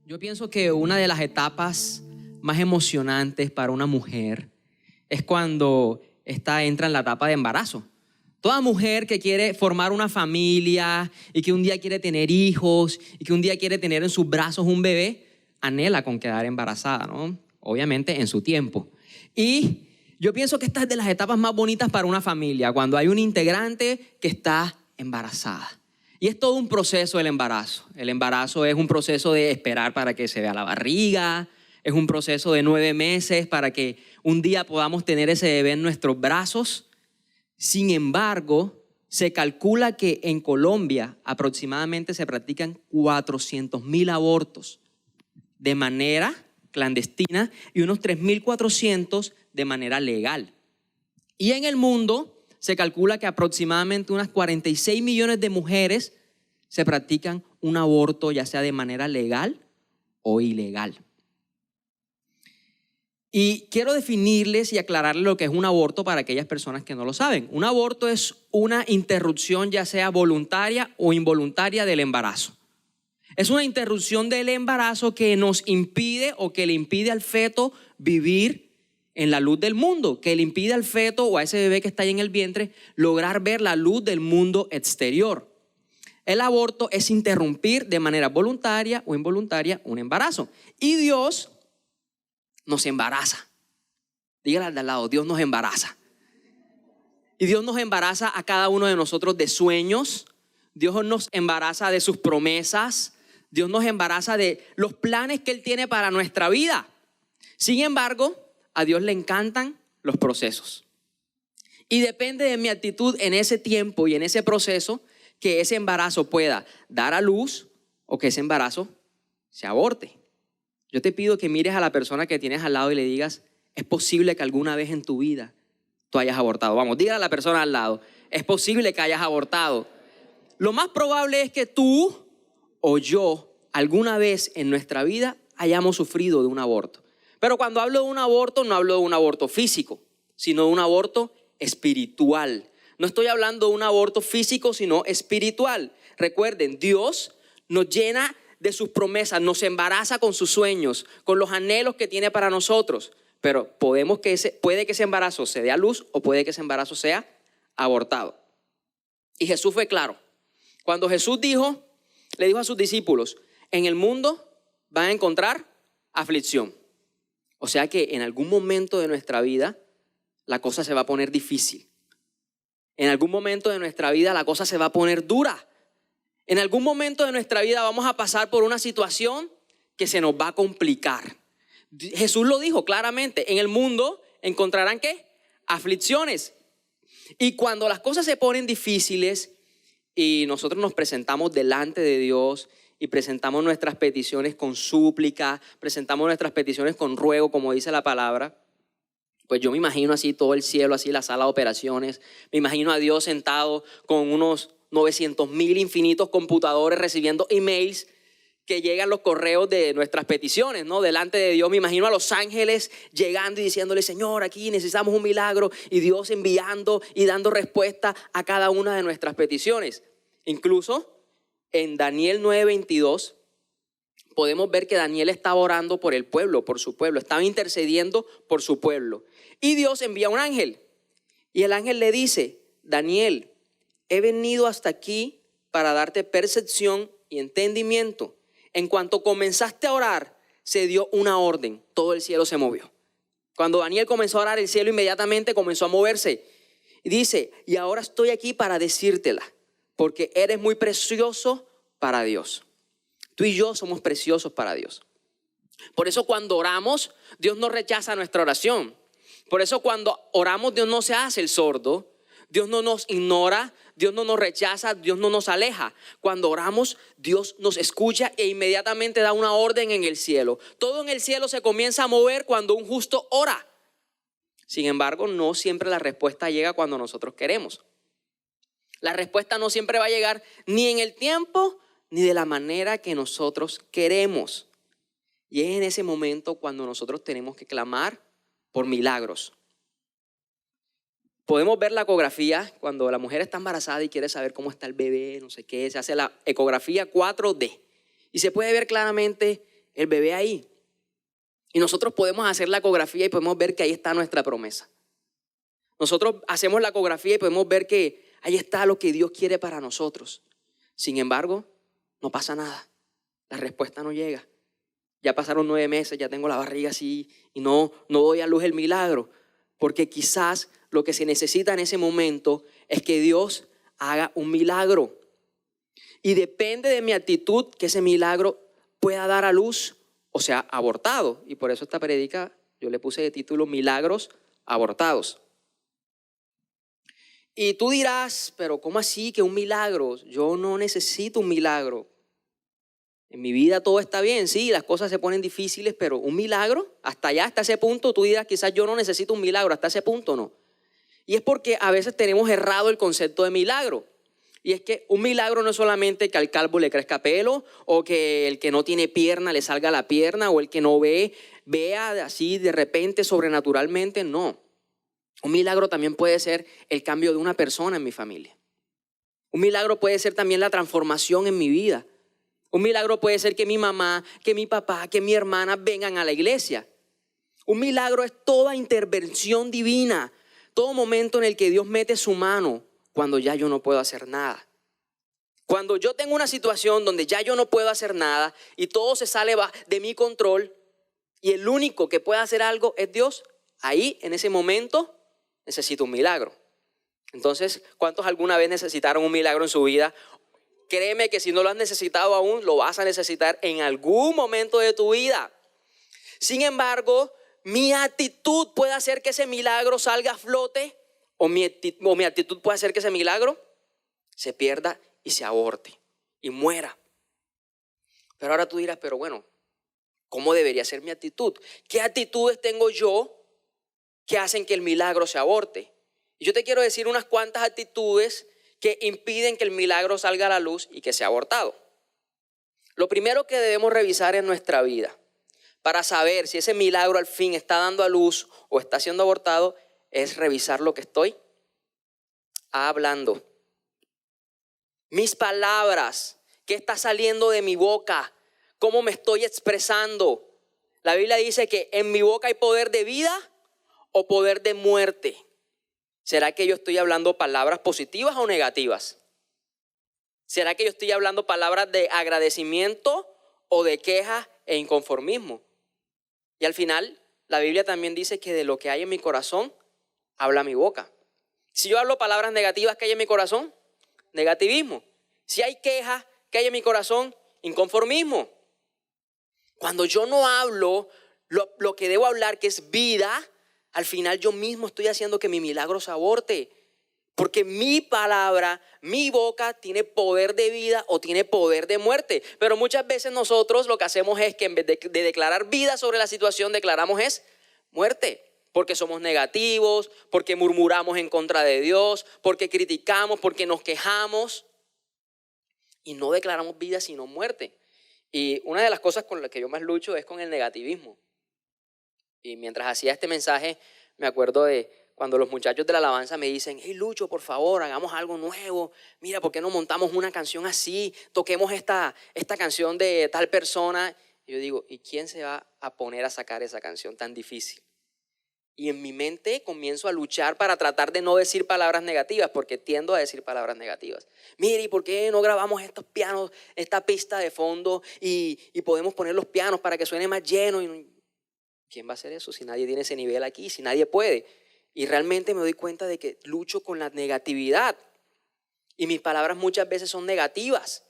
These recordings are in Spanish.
Yo pienso que una de las etapas más emocionantes para una mujer es cuando entra en la etapa de embarazo. Toda mujer que quiere formar una familia y que un día quiere tener hijos y que un día quiere tener en sus brazos un bebé, anhela con quedar embarazada, ¿no? Obviamente en su tiempo. Y yo pienso que esta es de las etapas más bonitas para una familia, cuando hay un integrante que está embarazada. Y es todo un proceso el embarazo. El embarazo es un proceso de esperar para que se vea la barriga, es un proceso de 9 meses para que un día podamos tener ese bebé en nuestros brazos. Sin embargo, se calcula que en Colombia aproximadamente se practican 400.000 abortos de manera clandestina y unos 3.400 de manera legal. Y en el mundo se calcula que aproximadamente unas 46 millones de mujeres se practican un aborto, ya sea de manera legal o ilegal. Y quiero definirles y aclararles lo que es un aborto para aquellas personas que no lo saben. Un aborto es una interrupción, ya sea voluntaria o involuntaria, del embarazo. Es una interrupción del embarazo que nos impide o que le impide al feto vivir en la luz del mundo, que le impide al feto o a ese bebé que está ahí en el vientre lograr ver la luz del mundo exterior. El aborto es interrumpir de manera voluntaria o involuntaria un embarazo. Y Dios nos embaraza. Dígale al de al lado, Dios nos embaraza. Y Dios nos embaraza a cada uno de nosotros de sueños. Dios nos embaraza de sus promesas. Dios nos embaraza de los planes que Él tiene para nuestra vida. Sin embargo, a Dios le encantan los procesos. Y depende de mi actitud en ese tiempo y en ese proceso que ese embarazo pueda dar a luz o que ese embarazo se aborte. Yo te pido que mires a la persona que tienes al lado y le digas, es posible que alguna vez en tu vida tú hayas abortado. Vamos, dígale a la persona al lado, es posible que hayas abortado. Lo más probable es que tú o yo alguna vez en nuestra vida hayamos sufrido de un aborto. Pero cuando hablo de un aborto, no hablo de un aborto físico, sino de un aborto espiritual. No estoy hablando de un aborto físico, sino espiritual. Recuerden, Dios nos llena de sus promesas, nos embaraza con sus sueños, con los anhelos que tiene para nosotros. Pero puede que ese embarazo se dé a luz o puede que ese embarazo sea abortado. Y Jesús fue claro. Cuando Jesús le dijo a sus discípulos, en el mundo van a encontrar aflicción. O sea que en algún momento de nuestra vida la cosa se va a poner difícil. En algún momento de nuestra vida la cosa se va a poner dura. En algún momento de nuestra vida vamos a pasar por una situación que se nos va a complicar. Jesús lo dijo claramente, en el mundo encontrarán ¿qué? Aflicciones. Y cuando las cosas se ponen difíciles y nosotros nos presentamos delante de Dios y presentamos nuestras peticiones con súplica, presentamos nuestras peticiones con ruego, como dice la palabra, pues yo me imagino así todo el cielo, así la sala de operaciones, me imagino a Dios sentado con unos 900.000 infinitos computadores recibiendo emails que llegan los correos de nuestras peticiones, ¿no? Delante de Dios me imagino a los ángeles llegando y diciéndole, Señor, aquí necesitamos un milagro, y Dios enviando y dando respuesta a cada una de nuestras peticiones. Incluso en Daniel 9:22 podemos ver que Daniel estaba orando por el pueblo, por su pueblo, estaba intercediendo por su pueblo. Y Dios envía un ángel y el ángel le dice, Daniel, he venido hasta aquí para darte percepción y entendimiento. En cuanto comenzaste a orar, se dio una orden, todo el cielo se movió. Cuando Daniel comenzó a orar, el cielo inmediatamente comenzó a moverse. Y dice, y ahora estoy aquí para decírtela, porque eres muy precioso para Dios. Tú y yo somos preciosos para Dios. Por eso cuando oramos, Dios no rechaza nuestra oración. Por eso cuando oramos, Dios no se hace el sordo. Dios no nos ignora, Dios no nos rechaza, Dios no nos aleja. Cuando oramos, Dios nos escucha e inmediatamente da una orden en el cielo. Todo en el cielo se comienza a mover cuando un justo ora. Sin embargo, no siempre la respuesta llega cuando nosotros queremos. La respuesta no siempre va a llegar ni en el tiempo ni de la manera que nosotros queremos. Y es en ese momento cuando nosotros tenemos que clamar por milagros. Podemos ver la ecografía cuando la mujer está embarazada y quiere saber cómo está el bebé, no sé qué. Se hace la ecografía 4D y se puede ver claramente el bebé ahí. Y nosotros podemos hacer la ecografía y podemos ver que ahí está nuestra promesa. Nosotros hacemos la ecografía y podemos ver que ahí está lo que Dios quiere para nosotros. Sin embargo, no pasa nada. La respuesta no llega. Ya pasaron 9 meses, ya tengo la barriga así y no doy a luz el milagro. Porque quizás lo que se necesita en ese momento es que Dios haga un milagro. Y depende de mi actitud que ese milagro pueda dar a luz o sea abortado. Y por eso esta prédica yo le puse de título Milagros abortados. Y tú dirás, pero ¿cómo así que un milagro? Yo no necesito un milagro. En mi vida todo está bien, sí, las cosas se ponen difíciles, pero un milagro, hasta allá, hasta ese punto, tú dirás, quizás yo no necesito un milagro, hasta ese punto no. Y es porque a veces tenemos errado el concepto de milagro. Y es que un milagro no es solamente que al calvo le crezca pelo, o que el que no tiene pierna le salga la pierna, o el que no vea así de repente sobrenaturalmente, no. Un milagro también puede ser el cambio de una persona en mi familia. Un milagro puede ser también la transformación en mi vida. Un milagro puede ser que mi mamá, que mi papá, que mi hermana vengan a la iglesia. Un milagro es toda intervención divina, todo momento en el que Dios mete su mano cuando ya yo no puedo hacer nada. Cuando yo tengo una situación donde ya yo no puedo hacer nada y todo se sale de mi control y el único que puede hacer algo es Dios, ahí en ese momento necesito un milagro. Entonces, ¿cuántos alguna vez necesitaron un milagro en su vida? Créeme que si no lo has necesitado aún, lo vas a necesitar en algún momento de tu vida. Sin embargo, mi actitud puede hacer que ese milagro salga a flote o mi actitud puede hacer que ese milagro se pierda y se aborte y muera. Pero ahora tú dirás, pero bueno, ¿cómo debería ser mi actitud? ¿Qué actitudes tengo yo que hacen que el milagro se aborte? Y yo te quiero decir unas cuantas actitudes que impiden que el milagro salga a la luz y que sea abortado. Lo primero que debemos revisar en nuestra vida para saber si ese milagro al fin está dando a luz o está siendo abortado es revisar lo que estoy hablando. Mis palabras, qué está saliendo de mi boca, cómo me estoy expresando. La Biblia dice que en mi boca hay poder de vida o poder de muerte. ¿Será que yo estoy hablando palabras positivas o negativas? ¿Será que yo estoy hablando palabras de agradecimiento o de queja e inconformismo? Y al final, la Biblia también dice que de lo que hay en mi corazón, habla mi boca. Si yo hablo palabras negativas, ¿qué hay en mi corazón? Negativismo. Si hay queja, ¿qué hay en mi corazón? Inconformismo. Cuando yo no hablo lo que debo hablar, que es vida, al final yo mismo estoy haciendo que mi milagro se aborte. Porque mi palabra, mi boca tiene poder de vida o tiene poder de muerte. Pero muchas veces nosotros lo que hacemos es que en vez de declarar vida sobre la situación, declaramos es muerte. Porque somos negativos, porque murmuramos en contra de Dios, porque criticamos, porque nos quejamos. Y no declaramos vida sino muerte. Y una de las cosas con las que yo más lucho es con el negativismo. Y mientras hacía este mensaje, me acuerdo de cuando los muchachos de la alabanza me dicen, hey Lucho, por favor, hagamos algo nuevo. Mira, ¿por qué no montamos una canción así? Toquemos esta canción de tal persona. Y yo digo, ¿y quién se va a poner a sacar esa canción tan difícil? Y en mi mente comienzo a luchar para tratar de no decir palabras negativas, porque tiendo a decir palabras negativas. Mire, ¿y por qué no grabamos estos pianos, esta pista de fondo y podemos poner los pianos para que suene más lleno? ¿Quién va a hacer eso si nadie tiene ese nivel aquí, si nadie puede? Y realmente me doy cuenta de que lucho con la negatividad. Y mis palabras muchas veces son negativas.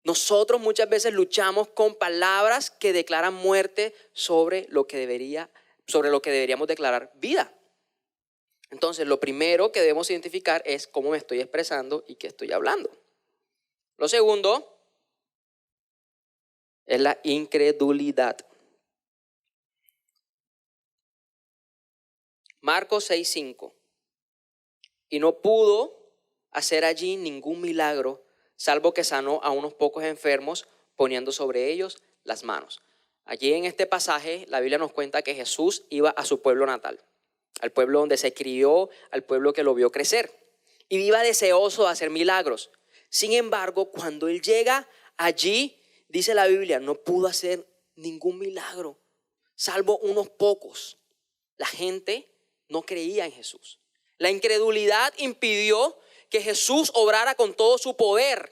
Nosotros muchas veces luchamos con palabras que declaran muerte sobre lo que deberíamos declarar vida. Entonces, lo primero que debemos identificar es cómo me estoy expresando y qué estoy hablando. Lo segundo es la incredulidad. Marcos 6:5. Y no pudo hacer allí ningún milagro, salvo que sanó a unos pocos enfermos, poniendo sobre ellos las manos. Allí en este pasaje, la Biblia nos cuenta que Jesús iba a su pueblo natal, al pueblo donde se crió, al pueblo que lo vio crecer. Y iba deseoso de hacer milagros. Sin embargo, cuando él llega allí, dice la Biblia, no pudo hacer ningún milagro, salvo unos pocos. La gente no creía en Jesús. La incredulidad impidió que Jesús obrara con todo su poder.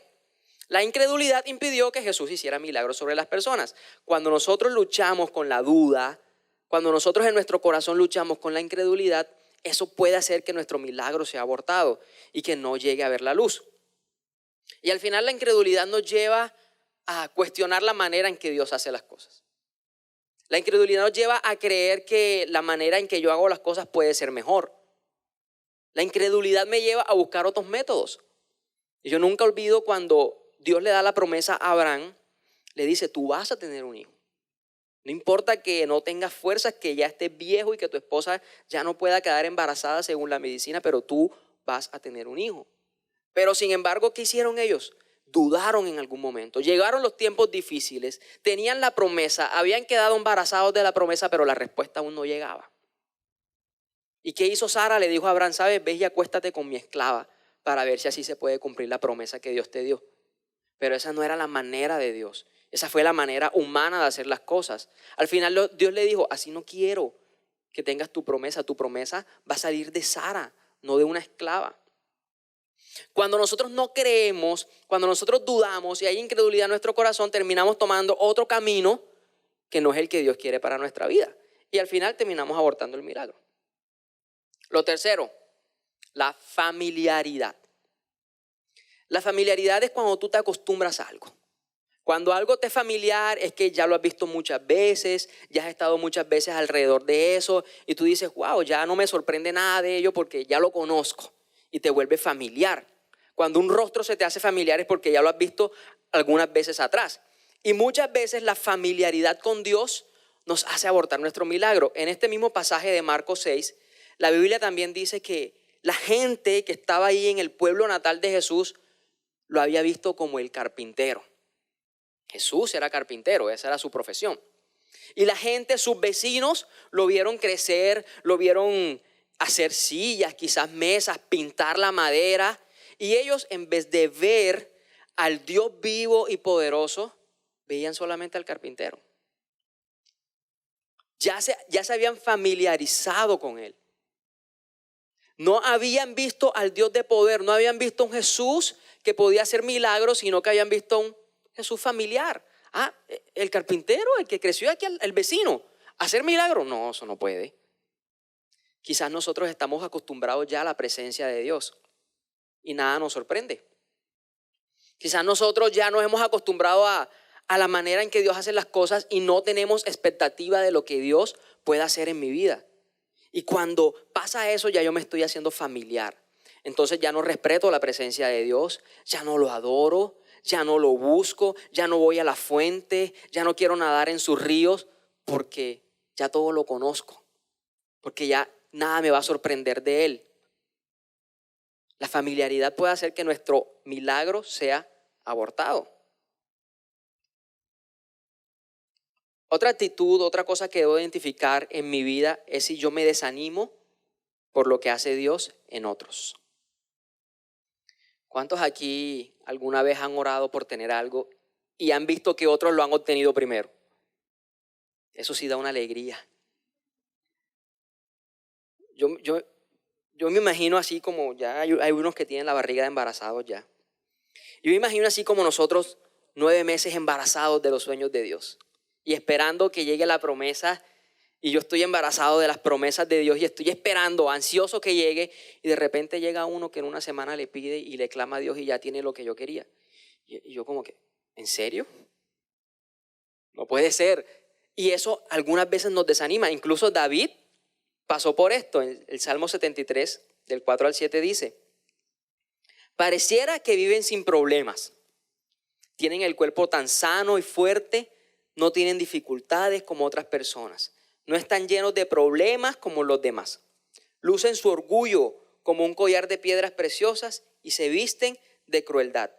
La incredulidad impidió que Jesús hiciera milagros sobre las personas. Cuando nosotros luchamos con la duda, cuando nosotros en nuestro corazón luchamos con la incredulidad, eso puede hacer que nuestro milagro sea abortado y que no llegue a ver la luz. Y al final la incredulidad nos lleva a cuestionar la manera en que Dios hace las cosas. La incredulidad nos lleva a creer que la manera en que yo hago las cosas puede ser mejor. La incredulidad me lleva a buscar otros métodos. Y yo nunca olvido cuando Dios le da la promesa a Abraham, le dice, tú vas a tener un hijo. No importa que no tengas fuerzas, que ya estés viejo y que tu esposa ya no pueda quedar embarazada según la medicina, pero tú vas a tener un hijo. Pero sin embargo, ¿qué hicieron ellos? Dudaron en algún momento. Llegaron los tiempos difíciles, tenían la promesa, habían quedado embarazados de la promesa, pero la respuesta aún no llegaba. ¿Y qué hizo Sara? Le dijo a Abraham, ¿sabes? Ve y acuéstate con mi esclava para ver si así se puede cumplir la promesa que Dios te dio. Pero esa no era la manera de Dios. Esa fue la manera humana de hacer las cosas. Al final Dios le dijo, así no quiero que tengas tu promesa. Tu promesa va a salir de Sara, no de una esclava. Cuando nosotros no creemos, cuando nosotros dudamos y hay incredulidad en nuestro corazón, terminamos tomando otro camino que no es el que Dios quiere para nuestra vida. Y al final terminamos abortando el milagro. Lo tercero, la familiaridad. La familiaridad es cuando tú te acostumbras a algo. Cuando algo te es familiar es que ya lo has visto muchas veces, ya has estado muchas veces alrededor de eso y tú dices, wow, ya no me sorprende nada de ello porque ya lo conozco y te vuelve familiar. Cuando un rostro se te hace familiar es porque ya lo has visto algunas veces atrás. Y muchas veces la familiaridad con Dios nos hace abortar nuestro milagro. En este mismo pasaje de Marcos 6, la Biblia también dice que la gente que estaba ahí en el pueblo natal de Jesús lo había visto como el carpintero. Jesús era carpintero, esa era su profesión. Y la gente, sus vecinos, lo vieron crecer, lo vieron hacer sillas, quizás mesas, pintar la madera. Y ellos, en vez de ver al Dios vivo y poderoso, veían solamente al carpintero. Ya se habían familiarizado con él. No habían visto al Dios de poder, no habían visto a un Jesús que podía hacer milagros, sino que habían visto a un Jesús familiar. Ah, el carpintero, el que creció aquí, el vecino, hacer milagros. No, eso no puede. Quizás nosotros estamos acostumbrados ya a la presencia de Dios y nada nos sorprende. Quizás nosotros ya nos hemos acostumbrado a la manera en que Dios hace las cosas y no tenemos expectativa de lo que Dios pueda hacer en mi vida. Y cuando pasa eso ya yo me estoy haciendo familiar. Entonces ya no respeto la presencia de Dios, ya no lo adoro, ya no lo busco, ya no voy a la fuente, ya no quiero nadar en sus ríos porque ya todo lo conozco, porque ya nada me va a sorprender de él. La familiaridad puede hacer que nuestro milagro sea abortado. Otra actitud, otra cosa que debo identificar en mi vida es si yo me desanimo por lo que hace Dios en otros. ¿Cuántos aquí alguna vez han orado por tener algo y han visto que otros lo han obtenido primero? Eso sí da una alegría. Yo me imagino así como ya hay unos que tienen la barriga de embarazados ya. Yo me imagino así como nosotros 9 meses embarazados de los sueños de Dios y esperando que llegue la promesa. Y yo estoy embarazado de las promesas de Dios y estoy esperando, ansioso que llegue. Y de repente llega uno que en una semana le pide y le clama a Dios y ya tiene lo que yo quería. Y yo como que, ¿en serio? No puede ser. Y eso algunas veces nos desanima. Incluso David pasó por esto. En el Salmo 73, del 4 al 7 dice, pareciera que viven sin problemas. Tienen el cuerpo tan sano y fuerte, no tienen dificultades como otras personas. No están llenos de problemas como los demás. Lucen su orgullo como un collar de piedras preciosas y se visten de crueldad.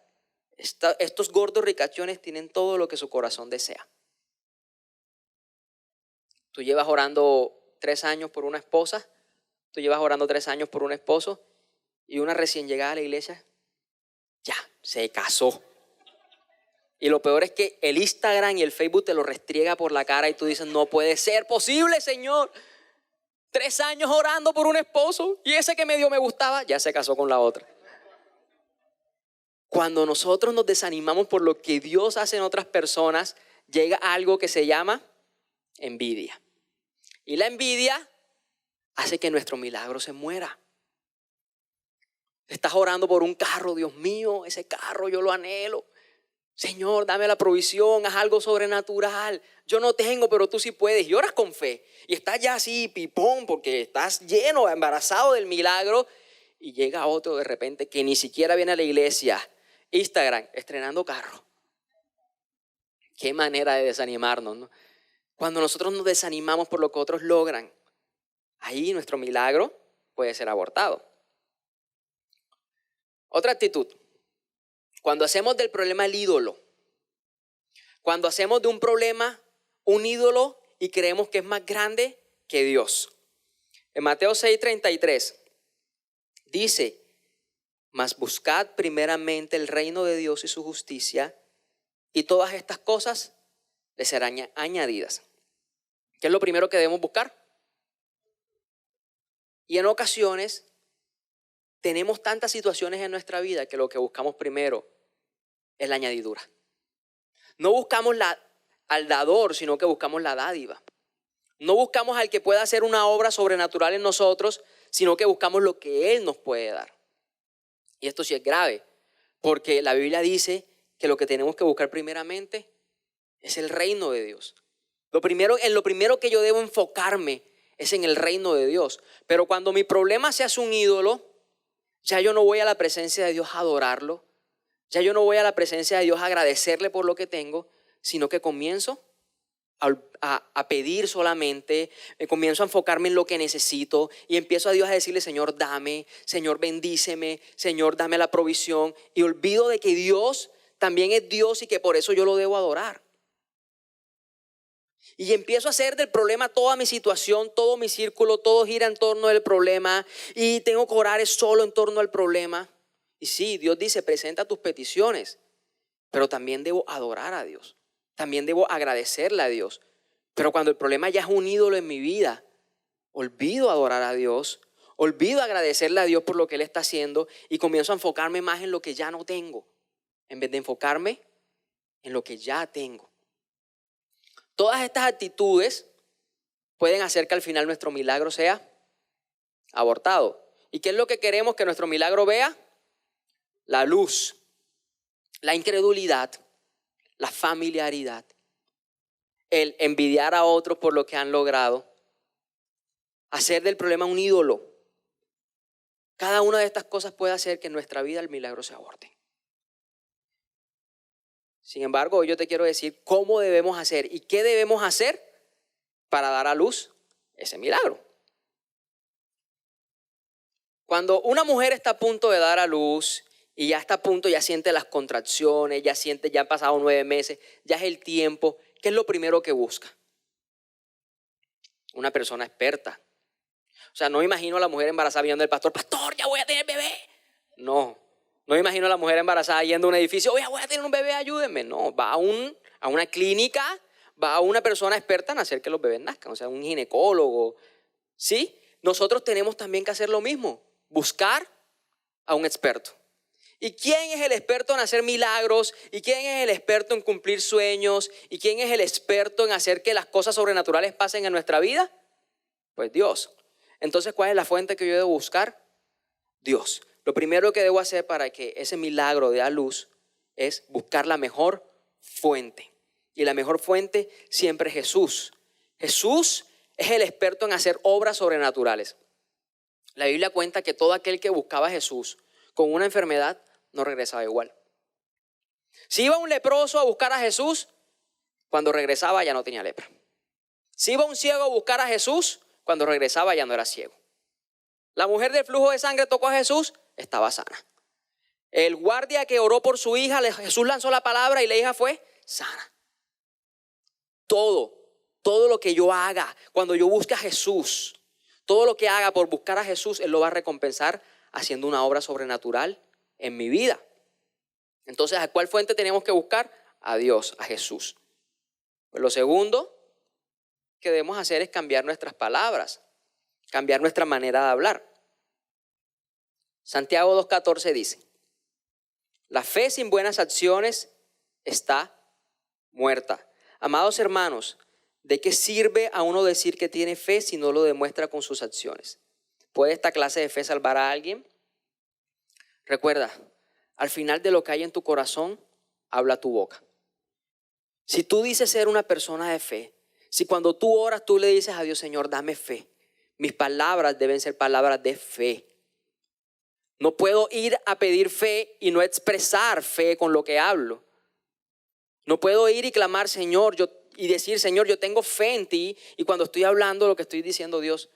Estos gordos ricachones tienen todo lo que su corazón desea. Tú llevas orando 3 años por una esposa, tú llevas orando 3 años por un esposo y una recién llegada a la iglesia, ya, se casó. Y lo peor es que el Instagram y el Facebook te lo restriega por la cara y tú dices, no puede ser posible, Señor. 3 años orando por un esposo y ese que medio me gustaba ya se casó con la otra. Cuando nosotros nos desanimamos por lo que Dios hace en otras personas, llega algo que se llama envidia. Y la envidia hace que nuestro milagro se muera. Estás orando por un carro, Dios mío, ese carro yo lo anhelo. Señor, dame la provisión, haz algo sobrenatural. Yo no tengo, pero tú sí puedes. Y oras con fe. Y estás ya así, pipón, porque estás lleno, embarazado del milagro. Y llega otro de repente que ni siquiera viene a la iglesia. Instagram, estrenando carro. Qué manera de desanimarnos, ¿no? Cuando nosotros nos desanimamos por lo que otros logran, ahí nuestro milagro puede ser abortado. Otra actitud. Cuando hacemos del problema el ídolo. Cuando hacemos de un problema un ídolo y creemos que es más grande que Dios. En Mateo 6:33 dice, mas buscad primeramente el reino de Dios y su justicia, y todas estas cosas les serán añadidas. ¿Qué es lo primero que debemos buscar? Y en ocasiones tenemos tantas situaciones en nuestra vida que lo que buscamos primero es la añadidura. No buscamos al dador, sino que buscamos la dádiva. No buscamos al que pueda hacer una obra sobrenatural en nosotros, sino que buscamos lo que Él nos puede dar. Y esto sí es grave, porque la Biblia dice que lo que tenemos que buscar primeramente es el reino de Dios. En lo primero que yo debo enfocarme es en el reino de Dios. Pero cuando mi problema se hace un ídolo, ya yo no voy a la presencia de Dios a adorarlo. Ya yo no voy a la presencia de Dios a agradecerle por lo que tengo, sino que comienzo a pedir solamente, comienzo a enfocarme en lo que necesito y empiezo a Dios a decirle, Señor, dame, Señor, bendíceme, Señor, dame la provisión. Y olvido de que Dios también es Dios y que por eso yo lo debo adorar. Y empiezo a hacer del problema toda mi situación, todo mi círculo, todo gira en torno al problema y tengo que orar solo en torno al problema. Y sí, Dios dice, presenta tus peticiones, pero también debo adorar a Dios. También debo agradecerle a Dios. Pero cuando el problema ya es un ídolo en mi vida, olvido adorar a Dios, olvido agradecerle a Dios por lo que Él está haciendo y comienzo a enfocarme más en lo que ya no tengo, en vez de enfocarme en lo que ya tengo. Todas estas actitudes pueden hacer que al final nuestro milagro sea abortado. ¿Y qué es lo que queremos que nuestro milagro vea? La luz, la incredulidad, la familiaridad, el envidiar a otros por lo que han logrado, hacer del problema un ídolo. Cada una de estas cosas puede hacer que en nuestra vida el milagro se aborte. Sin embargo, hoy yo te quiero decir cómo debemos hacer y qué debemos hacer para dar a luz ese milagro. Cuando una mujer está a punto de dar a luz y ya está a punto, ya siente las contracciones, ya han pasado 9 meses, ya es el tiempo, ¿qué es lo primero que busca? Una persona experta. O sea, no me imagino a la mujer embarazada viendo al pastor, pastor, ya voy a tener bebé. No me imagino a la mujer embarazada yendo a un edificio, oye, voy a tener un bebé, ayúdenme. No, va a una clínica, va a una persona experta en hacer que los bebés nazcan, o sea, un ginecólogo. ¿Sí? Nosotros tenemos también que hacer lo mismo, buscar a un experto. ¿Y quién es el experto en hacer milagros? ¿Y quién es el experto en cumplir sueños? ¿Y quién es el experto en hacer que las cosas sobrenaturales pasen en nuestra vida? Pues Dios. Entonces, ¿cuál es la fuente que yo debo buscar? Dios. Lo primero que debo hacer para que ese milagro dé a luz es buscar la mejor fuente. Y la mejor fuente siempre es Jesús. Jesús es el experto en hacer obras sobrenaturales. La Biblia cuenta que todo aquel que buscaba a Jesús con una enfermedad no regresaba igual. Si iba un leproso a buscar a Jesús, cuando regresaba ya no tenía lepra. Si iba un ciego a buscar a Jesús, cuando regresaba ya no era ciego. La mujer del flujo de sangre tocó a Jesús, estaba sana. El guardia que oró por su hija, Jesús lanzó la palabra y la hija fue sana. Todo lo que yo haga, cuando yo busque a Jesús, todo lo que haga por buscar a Jesús, Él lo va a recompensar haciendo una obra sobrenatural en mi vida. Entonces, ¿a cuál fuente tenemos que buscar? a Dios, a Jesús. Pues lo segundo que debemos hacer es cambiar nuestras palabras, cambiar nuestra manera de hablar. Santiago 2:14 dice: la fe sin buenas acciones está muerta. Amados hermanos, ¿de qué sirve a uno decir que tiene fe si no lo demuestra con sus acciones? ¿Puede esta clase de fe salvar a alguien? Recuerda, al final de lo que hay en tu corazón, habla tu boca. Si tú dices ser una persona de fe, si cuando tú oras tú le dices a Dios, Señor, dame fe, mis palabras deben ser palabras de fe. No puedo ir a pedir fe y no expresar fe con lo que hablo. No puedo ir y clamar, Señor, y decir, Señor, yo tengo fe en ti. Y cuando estoy hablando lo que estoy diciendo, Dios,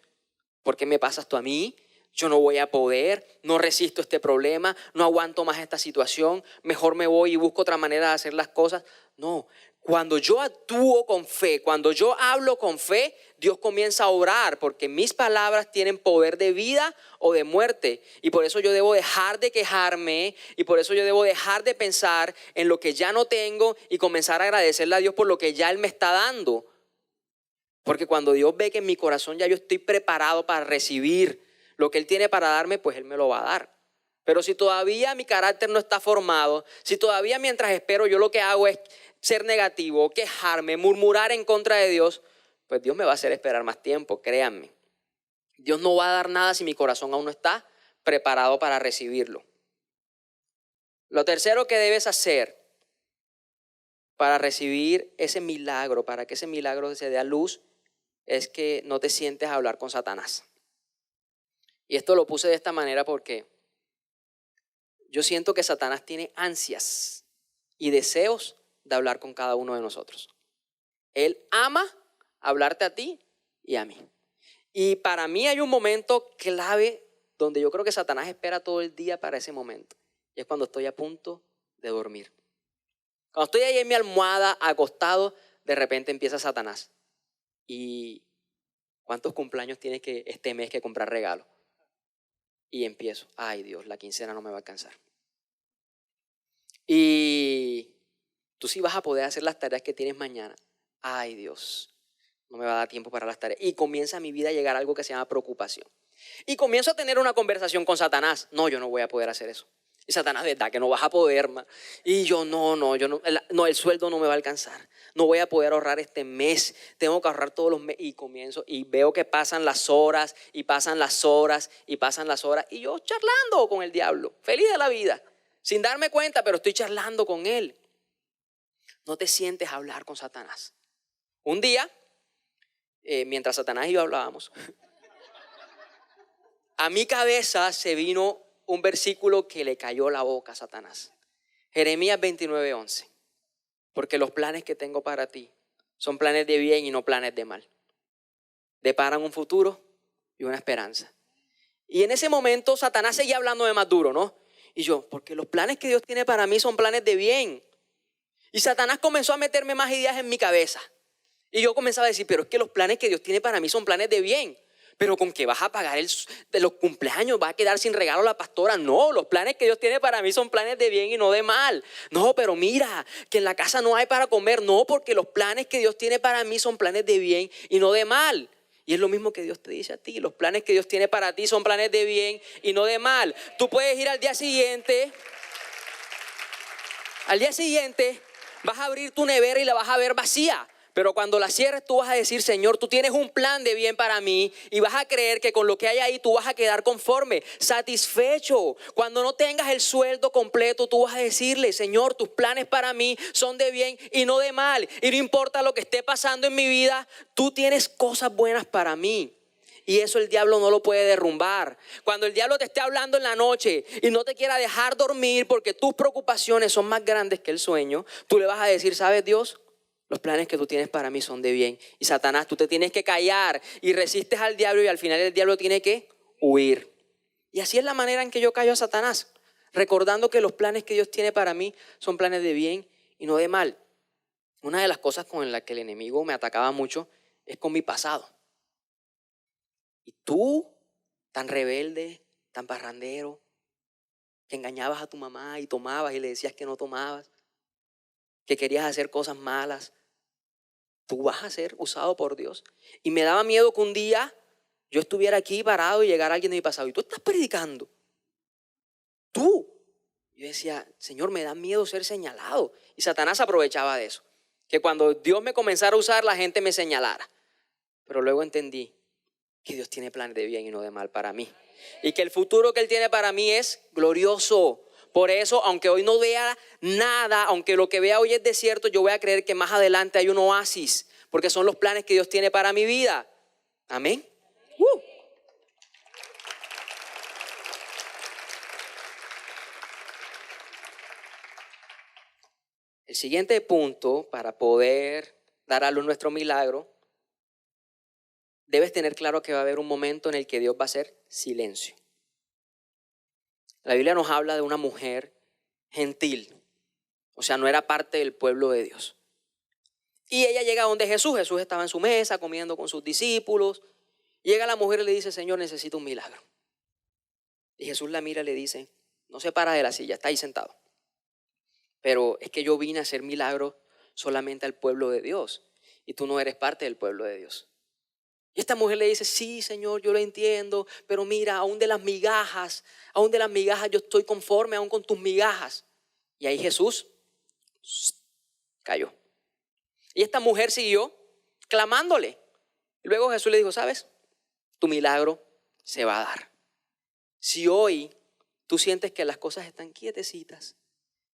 ¿por qué me pasas tú a mí? Yo no voy a poder, no resisto este problema, no aguanto más esta situación, mejor me voy y busco otra manera de hacer las cosas. No, cuando yo actúo con fe, cuando yo hablo con fe, Dios comienza a obrar, porque mis palabras tienen poder de vida o de muerte. Y por eso yo debo dejar de quejarme, y por eso yo debo dejar de pensar en lo que ya no tengo y comenzar a agradecerle a Dios por lo que ya Él me está dando. Porque cuando Dios ve que en mi corazón ya yo estoy preparado para recibir lo que Él tiene para darme, pues Él me lo va a dar. Pero si todavía mi carácter no está formado, si todavía mientras espero yo lo que hago es ser negativo, quejarme, murmurar en contra de Dios, pues Dios me va a hacer esperar más tiempo, créanme. Dios no va a dar nada si mi corazón aún no está preparado para recibirlo. Lo tercero que debes hacer para recibir ese milagro, para que ese milagro se dé a luz, es que no te sientes a hablar con Satanás. Y esto lo puse de esta manera porque yo siento que Satanás tiene ansias y deseos de hablar con cada uno de nosotros. Él ama hablarte a ti y a mí. Y para mí hay un momento clave donde yo creo que Satanás espera todo el día para ese momento. Y es cuando estoy a punto de dormir. Cuando estoy ahí en mi almohada, acostado, de repente empieza Satanás. ¿Y cuántos cumpleaños tienes que este mes que comprar regalo? Y empiezo, ay Dios, la quincena no me va a alcanzar. Y tú sí vas a poder hacer las tareas que tienes mañana. Ay Dios, no me va a dar tiempo para las tareas. Y comienza a mi vida a llegar algo que se llama preocupación. Y comienzo a tener una conversación con Satanás. No, yo no voy a poder hacer eso. Y Satanás, ¿verdad que no vas a poder, ma? Y yo, no, el sueldo no me va a alcanzar. No voy a poder ahorrar este mes. Tengo que ahorrar todos los meses. Y comienzo y veo que pasan las horas y pasan las horas y pasan las horas. Y yo charlando con el diablo, feliz de la vida, sin darme cuenta, pero estoy charlando con él. No te sientes a hablar con Satanás. Un día, mientras Satanás y yo hablábamos, a mi cabeza se vino un versículo que le cayó la boca a Satanás. Jeremías 29:11. Porque los planes que tengo para ti son planes de bien y no planes de mal. Deparan un futuro y una esperanza. Y en ese momento Satanás seguía hablando de más duro, ¿no? Y yo, porque los planes que Dios tiene para mí son planes de bien. Y Satanás comenzó a meterme más ideas en mi cabeza. Y yo comenzaba a decir, pero es que los planes que Dios tiene para mí son planes de bien. Pero ¿con qué vas a pagar de los cumpleaños? ¿Vas a quedar sin regalo a la pastora? No, los planes que Dios tiene para mí son planes de bien y no de mal. No, pero mira, que en la casa no hay para comer. No, porque los planes que Dios tiene para mí son planes de bien y no de mal. Y es lo mismo que Dios te dice a ti. Los planes que Dios tiene para ti son planes de bien y no de mal. Tú puedes ir al día siguiente. Al día siguiente vas a abrir tu nevera y la vas a ver vacía. Pero cuando la cierres tú vas a decir, Señor, tú tienes un plan de bien para mí y vas a creer que con lo que hay ahí tú vas a quedar conforme, satisfecho. Cuando no tengas el sueldo completo tú vas a decirle, Señor, tus planes para mí son de bien y no de mal. Y no importa lo que esté pasando en mi vida, tú tienes cosas buenas para mí. Y eso el diablo no lo puede derrumbar. Cuando el diablo te esté hablando en la noche y no te quiera dejar dormir porque tus preocupaciones son más grandes que el sueño, tú le vas a decir, ¿sabes, Dios? Los planes que tú tienes para mí son de bien. Y Satanás, tú te tienes que callar y resistes al diablo y al final el diablo tiene que huir. Y así es la manera en que yo callo a Satanás, recordando que los planes que Dios tiene para mí son planes de bien y no de mal. Una de las cosas con las que el enemigo me atacaba mucho es con mi pasado. Y tú, tan rebelde, tan parrandero, que engañabas a tu mamá y tomabas y le decías que no tomabas. que querías hacer cosas malas, tú vas a ser usado por Dios. Y me daba miedo que un día yo estuviera aquí parado y llegara alguien de mi pasado. Y tú estás predicando. Tú. Yo decía, Señor, me da miedo ser señalado. Y Satanás aprovechaba de eso. Que cuando Dios me comenzara a usar, la gente me señalara. Pero luego entendí que Dios tiene planes de bien y no de mal para mí. Y que el futuro que Él tiene para mí es glorioso. Por eso, aunque hoy no vea nada, aunque lo que vea hoy es desierto, yo voy a creer que más adelante hay un oasis. Porque son los planes que Dios tiene para mi vida. Amén. El siguiente punto para poder dar a luz nuestro milagro, debes tener claro que va a haber un momento en el que Dios va a hacer silencio. La Biblia nos habla de una mujer gentil, o sea, no era parte del pueblo de Dios. Y ella llega donde Jesús. Jesús estaba en su mesa comiendo con sus discípulos. Llega la mujer y le dice, Señor, necesito un milagro. Y Jesús la mira y le dice, no se para de la silla, está ahí sentado. Pero es que yo vine a hacer milagros solamente al pueblo de Dios. Y tú no eres parte del pueblo de Dios. Y esta mujer le dice, sí, Señor, yo lo entiendo. Pero mira, aún de las migajas yo estoy conforme, aún con tus migajas. Y ahí Jesús cayó. Y esta mujer siguió clamándole. Y luego Jesús le dijo, ¿sabes? Tu milagro se va a dar. Si hoy tú sientes que las cosas están quietecitas,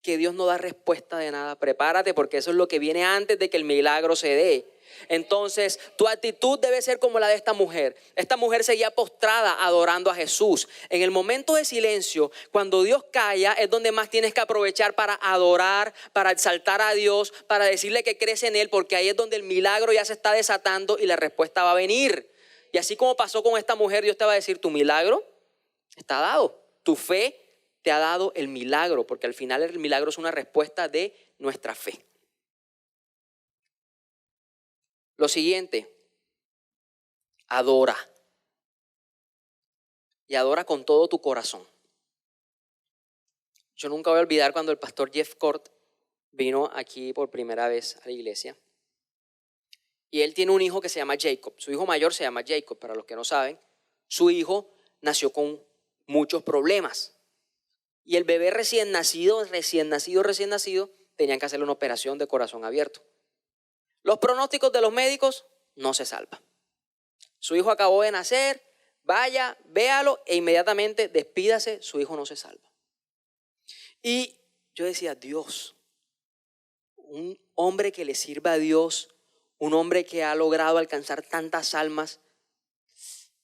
que Dios no da respuesta de nada, prepárate porque eso es lo que viene antes de que el milagro se dé. Entonces, tu actitud debe ser como la de esta mujer. Esta mujer seguía postrada adorando a Jesús. En el momento de silencio, cuando Dios calla, es donde más tienes que aprovechar para adorar, para exaltar a Dios, para decirle que crees en Él, porque ahí es donde el milagro ya se está desatando y la respuesta va a venir. Y así como pasó con esta mujer, Dios te va a decir, tu milagro está dado. Tu fe te ha dado el milagro, porque al final el milagro es una respuesta de nuestra fe. Lo siguiente, adora. Y adora con todo tu corazón. Yo nunca voy a olvidar cuando el pastor Jeff Cort vino aquí por primera vez a la iglesia. Y él tiene un hijo que se llama Jacob. Su hijo mayor se llama Jacob, para los que no saben. Su hijo nació con muchos problemas. Y el bebé recién nacido, tenían que hacerle una operación de corazón abierto. Los pronósticos de los médicos, no se salva. Su hijo acabó de nacer, vaya, véalo e inmediatamente despídase, su hijo no se salva. Y yo decía, Dios, un hombre que le sirva a Dios, un hombre que ha logrado alcanzar tantas almas,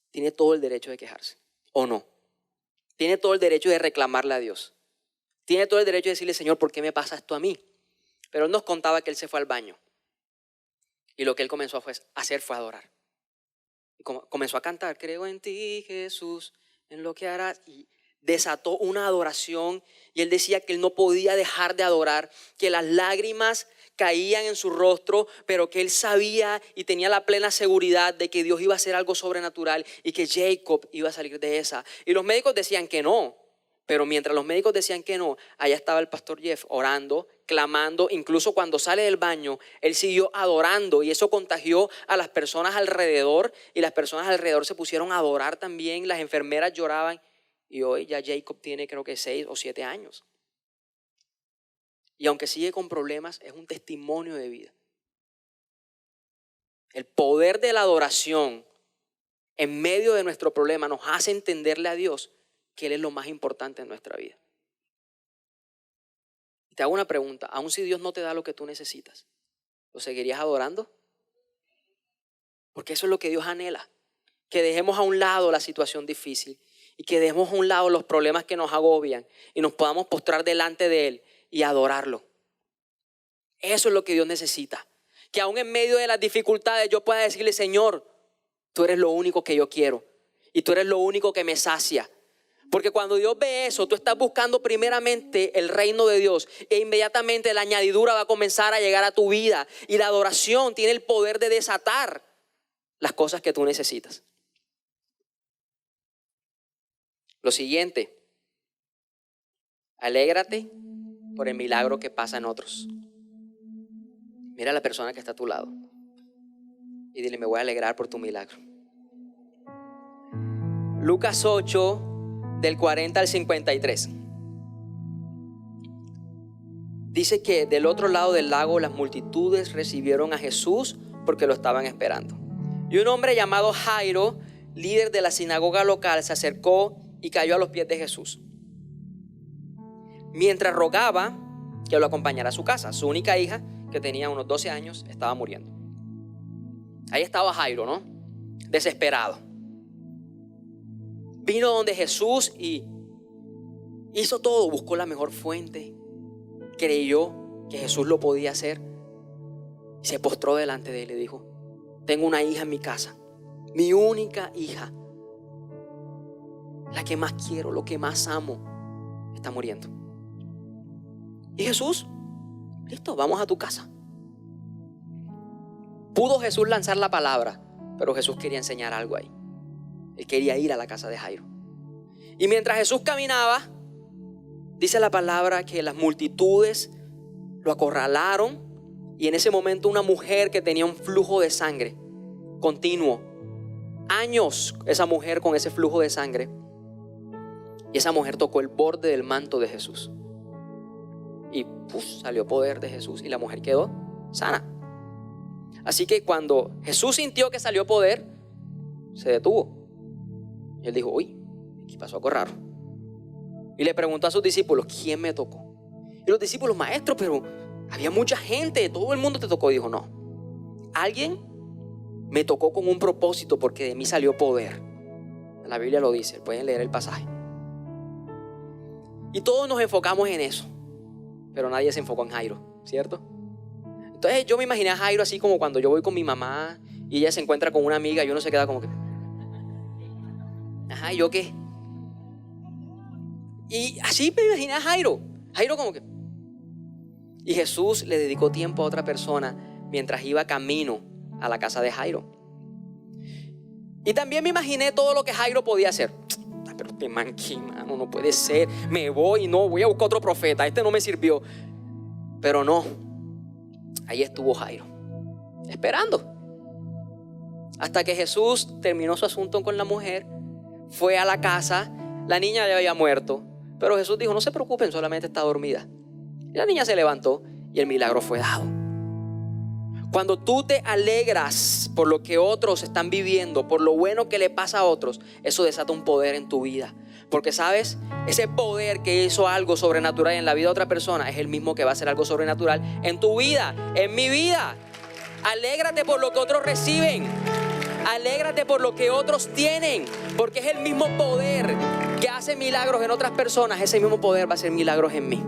tiene todo el derecho de quejarse, ¿o no? Tiene todo el derecho de reclamarle a Dios. Tiene todo el derecho de decirle, Señor, ¿por qué me pasa esto a mí? Pero él nos contaba que él se fue al baño. Y lo que él comenzó a hacer fue adorar. Y comenzó a cantar, creo en ti, Jesús, en lo que harás. Y desató una adoración. Y él decía que él no podía dejar de adorar, que las lágrimas caían en su rostro, pero que él sabía y tenía la plena seguridad de que Dios iba a hacer algo sobrenatural y que Jacob iba a salir de esa. Y los médicos decían que no. Pero mientras los médicos decían que no, allá estaba el pastor Jeff orando, clamando. Incluso cuando sale del baño, él siguió adorando y eso contagió a las personas alrededor. Y las personas alrededor se pusieron a adorar también. Las enfermeras lloraban. Y hoy ya Jacob tiene creo que 6 o 7 años. Y aunque sigue con problemas, es un testimonio de vida. El poder de la adoración en medio de nuestro problema nos hace entenderle a Dios que Él es lo más importante en nuestra vida. Y te hago una pregunta, aun si Dios no te da lo que tú necesitas, ¿lo seguirías adorando? Porque eso es lo que Dios anhela, que dejemos a un lado la situación difícil y que dejemos a un lado los problemas que nos agobian y nos podamos postrar delante de Él y adorarlo. Eso es lo que Dios necesita, que aun en medio de las dificultades yo pueda decirle, Señor, tú eres lo único que yo quiero y tú eres lo único que me sacia. Porque cuando Dios ve eso, tú estás buscando primeramente el reino de Dios e inmediatamente la añadidura va a comenzar a llegar a tu vida. Y la adoración tiene el poder de desatar las cosas que tú necesitas. Lo siguiente, alégrate por el milagro que pasa en otros. Mira a la persona que está a tu lado y dile: me voy a alegrar por tu milagro. Lucas 8, del 40 al 53. Dice que del otro lado del lago las multitudes recibieron a Jesús porque lo estaban esperando. Y un hombre llamado Jairo, líder de la sinagoga local, se acercó y cayó a los pies de Jesús, mientras rogaba que lo acompañara a su casa. Su única hija, que tenía unos 12 años, estaba muriendo. Ahí estaba Jairo, ¿no? Desesperado. Vino donde Jesús y hizo todo. Buscó la mejor fuente. Creyó que Jesús lo podía hacer. Y se postró delante de él y dijo: tengo una hija en mi casa, mi única hija, la que más quiero, lo que más amo, está muriendo. Y Jesús: listo, vamos a tu casa. Pudo Jesús lanzar la palabra, pero Jesús quería enseñar algo ahí. Él quería ir a la casa de Jairo. Y mientras Jesús caminaba, dice la palabra que las multitudes lo acorralaron. Y en ese momento una mujer que tenía un flujo de sangre continuo, años esa mujer con ese flujo de sangre, y esa mujer tocó el borde del manto de Jesús. Y salió poder de Jesús y la mujer quedó sana. Así que cuando Jesús sintió que salió poder, se detuvo. Y él dijo: uy, aquí pasó algo raro. Y le preguntó a sus discípulos: ¿quién me tocó? Y los discípulos: maestro, pero había mucha gente, todo el mundo te tocó. Y dijo: no, alguien me tocó con un propósito, porque de mí salió poder. La Biblia lo dice, pueden leer el pasaje. Y todos nos enfocamos en eso, pero nadie se enfocó en Jairo, ¿cierto? Entonces yo me imaginé a Jairo así como cuando yo voy con mi mamá y ella se encuentra con una amiga y uno se queda como que: ajá, ¿y yo qué? Y así me imaginé a Jairo como que... Y Jesús le dedicó tiempo a otra persona mientras iba camino a la casa de Jairo. Y también me imaginé todo lo que Jairo podía hacer. Pero este man, ¿qué, mano? No puede ser. Me voy, no, voy a buscar otro profeta. Este no me sirvió. Pero no. Ahí estuvo Jairo, esperando. Hasta que Jesús terminó su asunto con la mujer. Fue a la casa. La niña ya había muerto. Pero Jesús dijo: no se preocupen, solamente está dormida. Y la niña se levantó y el milagro fue dado. Cuando tú te alegras por lo que otros están viviendo, por lo bueno que le pasa a otros, eso desata un poder en tu vida. Porque sabes, ese poder que hizo algo sobrenatural en la vida de otra persona es el mismo que va a hacer algo sobrenatural en tu vida, en mi vida. Alégrate por lo que otros reciben. Alégrate por lo que otros tienen, porque es el mismo poder que hace milagros en otras personas. Ese mismo poder va a hacer milagros en mí.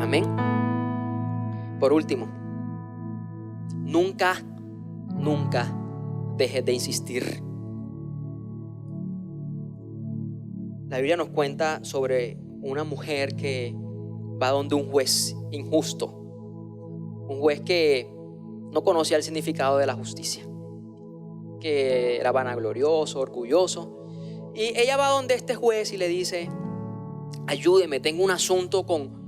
Amén. Por último, nunca dejes de insistir. La Biblia nos cuenta sobre una mujer que va donde un juez injusto, un juez que no conocía el significado de la justicia, que era vanaglorioso, orgulloso. Y ella va donde este juez y le dice: ayúdeme, tengo un asunto con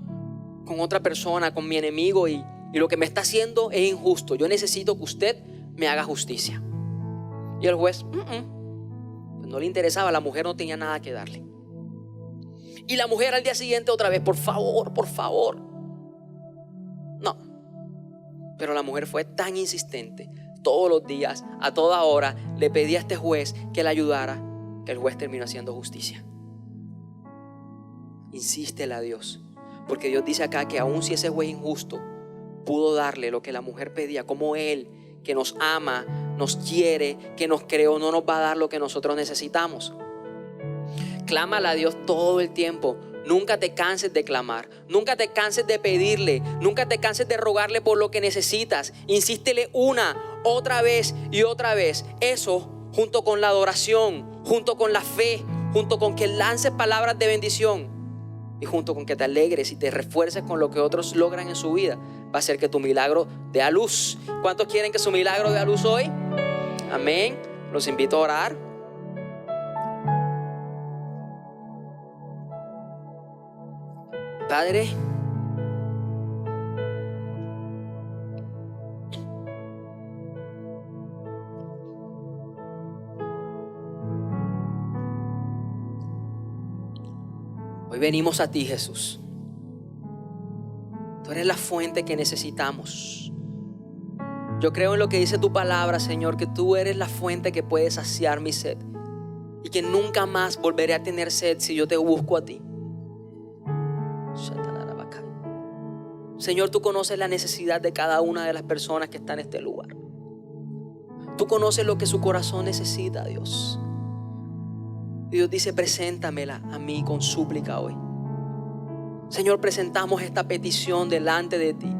otra persona, con mi enemigo, y lo que me está haciendo es injusto. Yo necesito que usted me haga justicia. Y el juez pues no le interesaba, la mujer no tenía nada que darle. Y la mujer al día siguiente otra vez: por favor. No. Pero la mujer fue tan insistente, todos los días, a toda hora, le pedía a este juez que la ayudara, que el juez terminó haciendo justicia. Insístele a Dios, porque Dios dice acá que aun si ese juez injusto pudo darle lo que la mujer pedía, como Él, que nos ama, nos quiere, que nos creó, no nos va a dar lo que nosotros necesitamos. Clámale a Dios todo el tiempo. Nunca te canses de clamar, nunca te canses de pedirle, nunca te canses de rogarle por lo que necesitas. Insístele una, otra vez y otra vez. Eso, junto con la adoración, junto con la fe, junto con que lances palabras de bendición y junto con que te alegres y te refuerces con lo que otros logran en su vida, va a hacer que tu milagro dé a luz. ¿Cuántos quieren que su milagro dé a luz hoy? Amén. Los invito a orar. Padre, Hoy venimos a ti, Jesús. Tú eres la fuente que necesitamos. Yo creo en lo que dice tu palabra, Señor, que tú eres la fuente que puede saciar mi sed y que nunca más volveré a tener sed si yo te busco a ti. Señor, tú conoces la necesidad de cada una de las personas que están en este lugar. Tú conoces lo que su corazón necesita, Dios. Y Dios dice, preséntamela a mí con súplica hoy. Señor, presentamos esta petición delante de ti.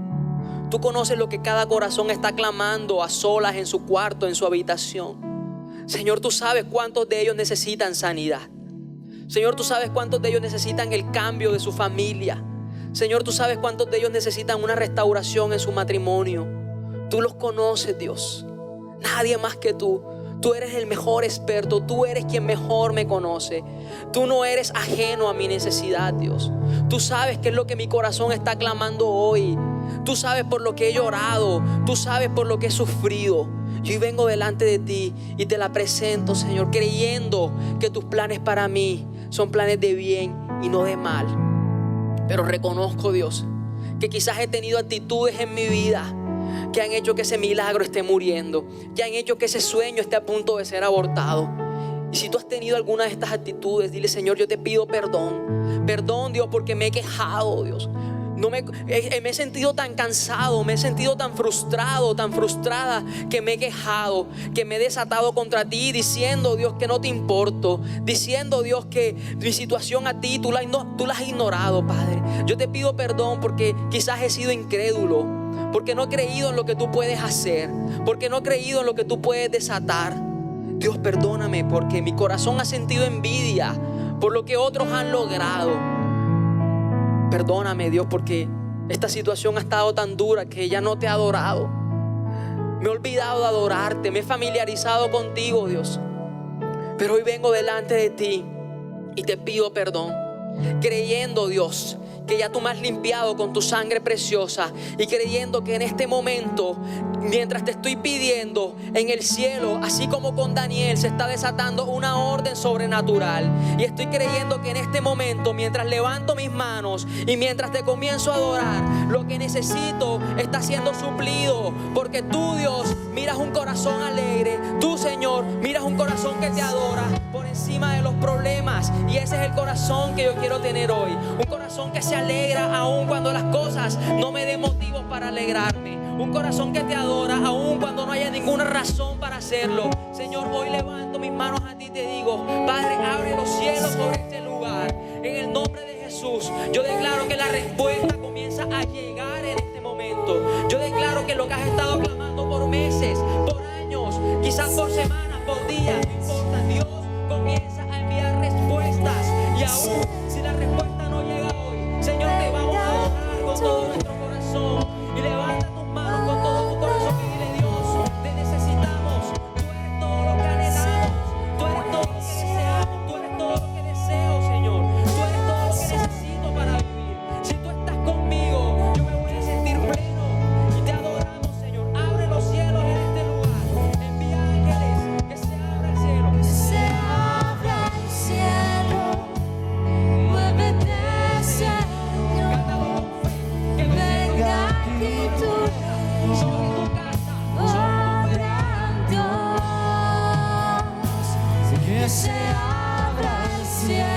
Tú conoces lo que cada corazón está clamando a solas en su cuarto, en su habitación. Señor, tú sabes cuántos de ellos necesitan sanidad. Señor, tú sabes cuántos de ellos necesitan el cambio de su familia. Señor, tú sabes cuántos de ellos necesitan una restauración en su matrimonio. Tú los conoces, Dios. Nadie más que tú. Tú eres el mejor experto. Tú eres quien mejor me conoce. Tú no eres ajeno a mi necesidad, Dios. Tú sabes qué es lo que mi corazón está clamando hoy. Tú sabes por lo que he llorado. Tú sabes por lo que he sufrido. Yo hoy vengo delante de ti y te la presento, Señor, creyendo que tus planes para mí son planes de bien y no de mal. Pero reconozco, Dios, que quizás he tenido actitudes en mi vida que han hecho que ese milagro esté muriendo, que han hecho que ese sueño esté a punto de ser abortado. Y si tú has tenido alguna de estas actitudes, dile, Señor, yo te pido perdón. Perdón, Dios, porque me he quejado, Dios. Me he sentido tan cansado, me he sentido tan frustrado, tan frustrada, que me he quejado, que me he desatado contra ti, diciendo, Dios, que no te importo, diciendo, Dios, que mi situación a ti tú la has ignorado, Padre. Yo te pido perdón porque quizás he sido incrédulo, porque no he creído en lo que tú puedes hacer, porque no he creído en lo que tú puedes desatar. Dios, perdóname porque mi corazón ha sentido envidia por lo que otros han logrado. Perdóname, Dios, porque esta situación ha estado tan dura que ya no te he adorado. Me he olvidado de adorarte, me he familiarizado contigo, Dios. Pero hoy vengo delante de ti y te pido perdón, creyendo, Dios, que ya tú me has limpiado con tu sangre preciosa, y creyendo que en este momento, mientras te estoy pidiendo, en el cielo, así como con Daniel, se está desatando una orden sobrenatural. Y estoy creyendo que en este momento, mientras levanto mis manos y mientras te comienzo a adorar, lo que necesito está siendo suplido, porque tú, Dios, miras un corazón alegre. Tú, Señor, miras un corazón que te adora por encima de los problemas. Y ese es el corazón que yo quiero tener hoy, un corazón que se alegra aún cuando las cosas no me den motivos para alegrarme, un corazón que te adora aún cuando no haya ninguna razón para hacerlo. Señor, hoy levanto mis manos a ti y te digo, Padre, abre los cielos sobre este lugar. En el nombre de Jesús, yo declaro que la respuesta comienza a llegar en este momento. Yo declaro que lo que has estado clamando por meses, por años, quizás por semanas, por días, no importa, Dios comienza a enviar respuestas. Y aún si la respuesta no llega hoy, Señor, te vamos a adorar con todo nuestro corazón. Y levanta tus manos con todo tu corazón y dile, Dios, te necesitamos. Tú eres todo lo que anhelamos, tú eres todo lo que deseamos, tú eres todo lo que deseo, Señor. Tú eres todo lo que necesito para vivir. Si tú estás conmigo, yo me voy a sentir pleno. Y te adoramos, Señor. Abre los cielos en este lugar. Envía ángeles, que se abra el cielo. Que se abra el cielo. Muévete, Señor. Cántalo con fe, que los cielos Venga aquí tu reino. sobre tu casa, Obra, Dios. Que se abra el cielo.